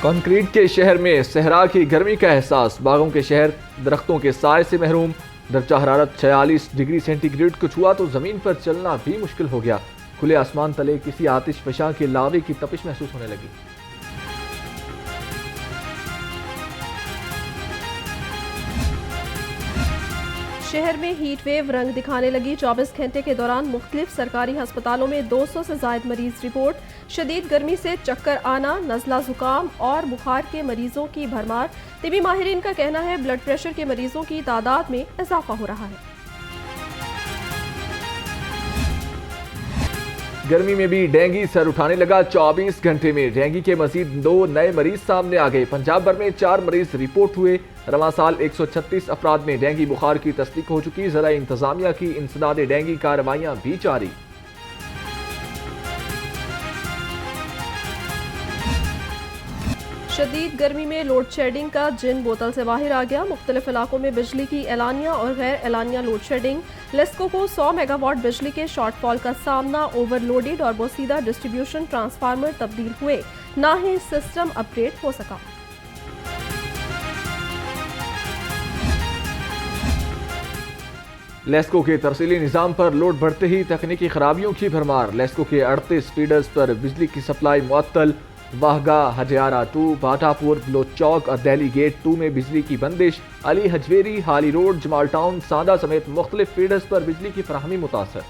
Concrete کے شہر میں صحرا کی گرمی کا احساس، باغوں کے شہر درختوں کے سائے سے محروم، درجہ حرارت 46 ڈگری سینٹی گریڈ کو چھوا تو زمین پر چلنا بھی مشکل ہو گیا۔ کھلے آسمان تلے کسی آتش فشاں کے لاوے کی تپش محسوس ہونے لگی۔ شہر میں ہیٹ ویو رنگ دکھانے لگی۔ 24 گھنٹے کے دوران مختلف سرکاری ہسپتالوں میں 200 سے زائد مریض رپورٹ۔ شدید گرمی سے چکر آنا، نزلہ زکام اور بخار کے مریضوں کی بھرمار۔ طبی ماہرین کا کہنا ہے بلڈ پریشر کے مریضوں کی تعداد میں اضافہ ہو رہا ہے۔ گرمی میں بھی ڈینگی سر اٹھانے لگا۔ 24 گھنٹے میں ڈینگی کے مزید 2 نئے مریض سامنے آ گئے۔ پنجاب بھر میں 4 مریض رپورٹ ہوئے۔ رواں سال 136 افراد میں ڈینگی بخار کی تصدیق ہو چکی۔ ضلع انتظامیہ کی انسداد ڈینگی کارروائیاں بھی جاری۔ شدید گرمی میں لوڈ شیڈنگ کا جن بوتل سے باہر آ گیا۔ مختلف علاقوں میں بجلی کی اعلانیہ اور غیر اعلانیہ لوڈ شیڈنگ۔ لیسکو کو 100 میگا واٹ بجلی کے شارٹ فال کا سامنا۔ اوور لوڈڈ اور بوسیدہ ڈسٹریبیوشن ٹرانسفارمر تبدیل ہوئے، نہ ہی سسٹم اپ گریڈ ہو سکا۔ لیسکو کے ترسیلی نظام پر لوڈ بڑھتے ہی تکنیکی خرابیوں کی بھرمار۔ لیسکو کے 38 فیڈرز پر بجلی کی سپلائی معطل۔ واہگہ، ہجیارہ 2، باٹا پور، بلوچ چوک اور دہلی گیٹ 2 میں بجلی کی بندش۔ علی حجویری، ہالی روڈ، جمال ٹاؤن، سانڈا سمیت مختلف فیڈرز پر بجلی کی فراہمی متاثر۔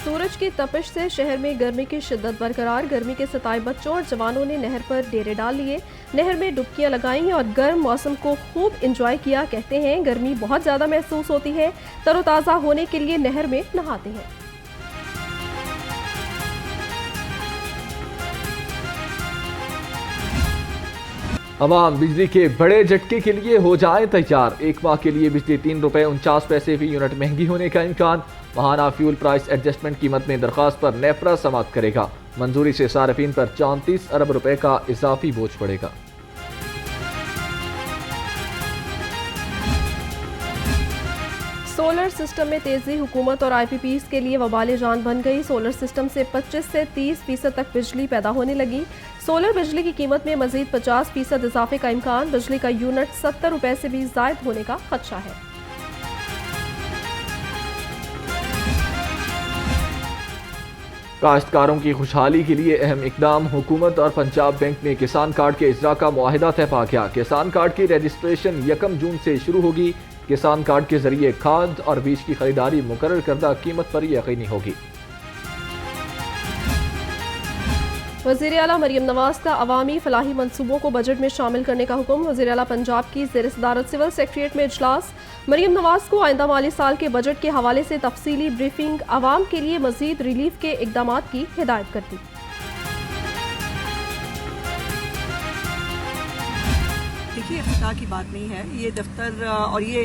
سورج کی تپش سے شہر میں گرمی کی شدت برقرار۔ گرمی کے ستائے بچوں اور جوانوں نے نہر پر ڈیرے ڈال لیے، نہر میں ڈبکیاں لگائیں اور گرم موسم کو خوب انجوائے کیا۔ کہتے ہیں گرمی بہت زیادہ محسوس ہوتی ہے، تر و تازہ ہونے کے لیے نہر میں نہاتے ہیں۔ عوام بجلی کے بڑے جھٹکے کے لیے ہو جائیں تیار۔ ایک ماہ کے لیے بجلی 3 روپے 49 پیسے فی یونٹ مہنگی ہونے کا امکان۔ ماہانہ فیول پرائس ایڈجسٹمنٹ قیمت میں درخواست پر نیپرا سماعت کرے گا۔ منظوری سے صارفین پر 34 ارب روپے کا اضافی بوجھ پڑے گا۔ سولر سسٹم میں تیزی حکومت اور آئی پی پیز کے لیے وبال جان بن گئی۔ سولر سسٹم سے 25 سے 30% تک بجلی پیدا ہونے لگی۔ سولر بجلی کی قیمت میں مزید 50% اضافے کا امکان۔ بجلی کا یونٹ 70 روپے سے بھی زائد ہونے کا خدشہ ہے۔ کاشتکاروں کی خوشحالی کے لیے اہم اقدام۔ حکومت اور پنجاب بینک میں کسان کارڈ کے اجرا کا معاہدہ طے پا گیا۔ کسان کارڈ کی رجسٹریشن 1 جون سے شروع ہوگی۔ کسان کارڈ کے ذریعے کھاد اور بیج کی خریداری مقرر کردہ قیمت پر یقینی ہوگی۔ وزیر اعلیٰ مریم نواز کا عوامی فلاحی منصوبوں کو بجٹ میں شامل کرنے کا حکم۔ وزیر اعلیٰ پنجاب کی زیر صدارت سول سیکریٹریٹ میں اجلاس۔ مریم نواز کو آئندہ مالی سال کے بجٹ کے حوالے سے تفصیلی بریفنگ، عوام کے لیے مزید ریلیف کے اقدامات کی ہدایت کر دی۔ دیکھیے، افتتاح کی بات نہیں ہے، یہ دفتر اور یہ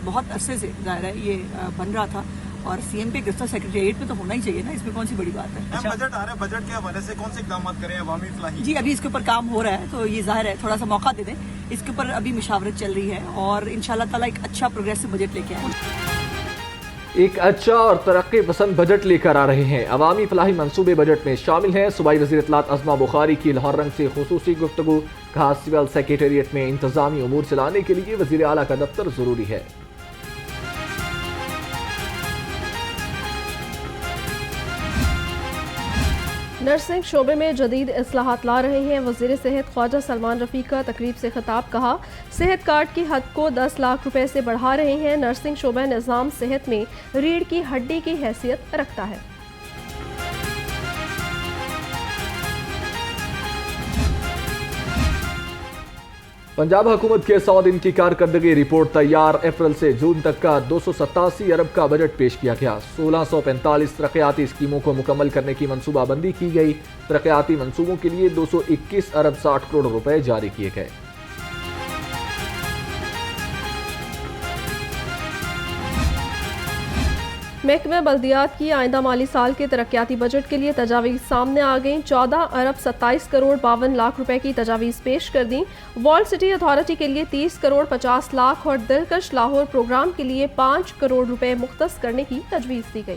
بہت عرصے سے ظاہر ہے یہ بن رہا تھا، اور سی ایم پہ دفتر سیکریٹریٹ میں تو ہونا ہی چاہیے نا، اس میں کون سی بڑی بات ہے۔ بجٹ آ رہا ہے، بجٹ کے حوالے سے کون سے اقدامات کریں عوامی فلاحی؟ جی، ابھی اس کے اوپر کام ہو رہا ہے، تو یہ ظاہر ہے تھوڑا سا موقع دے دیں، اس کے اوپر ابھی مشاورت چل رہی ہے اور انشاءاللہ تعالیٰ ایک اچھا پروگریسو بجٹ لے کے آئیں گے۔ ایک اچھا اور ترقی پسند بجٹ لے کر آ رہے ہیں۔ عوامی فلاحی منصوبے بجٹ میں شامل ہیں۔ صوبائی وزیر اطلاعات عظمہ بخاری کی لاہور رنگ سے خصوصی گفتگو۔ کہا سول سیکریٹریٹ میں انتظامی امور چلانے کے لیے وزیر اعلیٰ کا دفتر ضروری ہے۔ نرسنگ شعبے میں جدید اصلاحات لا رہے ہیں۔ وزیر صحت خواجہ سلمان رفیق کا تقریب سے خطاب۔ کہا صحت کارڈ کی حد کو 10 لاکھ روپے سے بڑھا رہے ہیں۔ نرسنگ شعبہ نظام صحت میں ریڑھ کی ہڈی کی حیثیت رکھتا ہے۔ پنجاب حکومت کے 100 دن کی کارکردگی رپورٹ تیار۔ اپریل سے جون تک کا 287 ارب کا بجٹ پیش کیا گیا۔ 1645 ترقیاتی اسکیموں کو مکمل کرنے کی منصوبہ بندی کی گئی۔ ترقیاتی منصوبوں کے لیے 221 ارب 60 کروڑ روپے جاری کیے گئے۔ محکمہ بلدیات کی آئندہ مالی سال کے ترقیاتی بجٹ کے لیے تجاویز سامنے آ گئیں۔ 14 ارب 27 کروڑ 52 لاکھ روپے کی تجاویز پیش کر دیں۔ والڈ سٹی اتھارٹی کے لیے 30 کروڑ 50 لاکھ اور دلکش لاہور پروگرام کے لیے 5 کروڑ روپے مختص کرنے کی تجویز دی گئی۔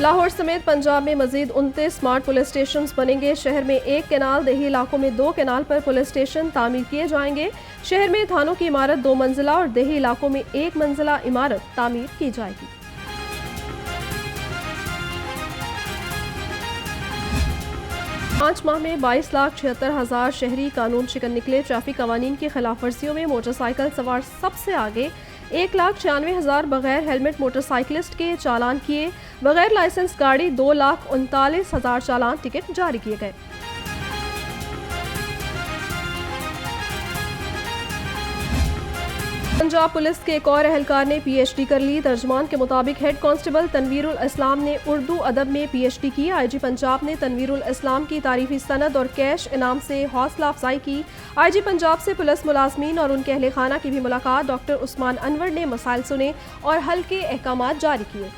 لاہور سمیت پنجاب میں مزید 29 سمارٹ پولیس اسٹیشنز بنیں گے. شہر میں 1 کینال، دیہی علاقوں میں 2 کینال پر پولیس اسٹیشن تعمیر کیے جائیں گے. شہر میں تھانوں کی عمارت 2 منزلہ اور دیہی علاقوں میں 1 منزلہ عمارت تعمیر کی جائے گی. پانچ ماہ میں 22,76,000 شہری قانون شکن نکلے. ٹریفک قوانین کی خلاف ورزیوں میں موٹر سائیکل سوار سب سے آگے. 1,96,000 بغیر ہیلمٹ موٹر سائیکلسٹ کے چالان کیے. بغیر لائسنس گاڑی 2,39,000 چالان ٹکٹ جاری کیے گئے. پنجاب پولیس کے ایک اور اہلکار نے پی ایچ ڈی کر لی. ترجمان کے مطابق ہیڈ کانسٹیبل تنویر الاسلام نے اردو ادب میں پی ایچ ڈی کی. آئی جی پنجاب نے تنویر الاسلام کی تعریفی سند اور کیش انعام سے حوصلہ افزائی کی. آئی جی پنجاب سے پولیس ملازمین اور ان کے اہل خانہ کی بھی ملاقات. ڈاکٹر عثمان انور نے مسائل سنے اور حل کے احکامات جاری کیے.